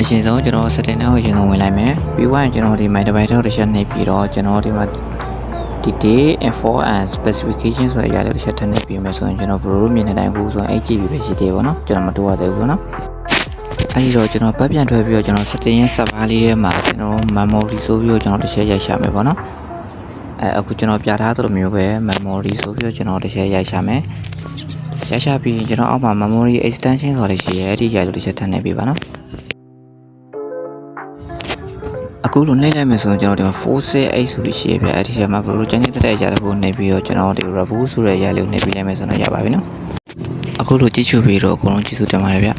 အရင်ဆုံးကျွန်တော် setting နဲ့အရင်ဆုံးဝင်လိုက်မယ်ပြီးသွားရင်ကျွန်တော်ဒီ my device တစ်ချက်နှိပ်ပြီးတော့ကျွန်တော်ဒီမှာ detail info and specification ဆိုတဲ့အရာလေးတစ်ချက်ထပ်နှိပ်ပြီးမယ်ဆိုရင်ကျွန်တော် bro မြင်တဲ့အတိုင်းဘူးဆိုရင် 8GB ပဲရှိသေးပါတော့ကျွန်တော်မတိုးရသေးဘူးပေါ့နော်အဲဒီတော့ကျွန်တော်ပတ်ပြန်ထွက်ပြီးတော့ကျွန်တော် setting ရဲ့ server လေးထဲမှာကျွန်တော် memory ဆိုပြီးတော့ကျွန်တော်တစ်ချက်ရိုက်ရှာမယ်ပေါ့နော်အခုကျွန်တော်ပြထားသလိုမျိုးပဲ memory ဆိုပြီးတော့ကျွန်တော်တစ်ချက်ရိုက်ရှာမယ်ရိုက်ရှာပြီးရင်ကျွန်တော်အောက်မှာ memory extension ဆိုတာရှိရဲအဲ့ဒီရိုက်လို့တစ်ချက်ထပ်နှိပ်ပြီးပါနော်အခုလိုနှိပ်လိုက်မယ်ဆိုရင်ကျွန်တော်ဒီမှာ 468 ဆိုပြီးရှိရပြအဲ့ဒီထဲမှာဘယ်လိုကျန်နေတဲ့ကြာတစ်ခုနှိပ်ပြီးတော့ကျွန်တော်ဒီ reboot ဆိုတဲ့ရိုက်လို့နှိပ်ပြီးလိုက်မယ်ဆိုတော့ရပါပြီနော်အခုလိုကြည့်ချူပြီးတော့အကုန်လုံးကြည့်စုတင်ပါတယ်ဗျ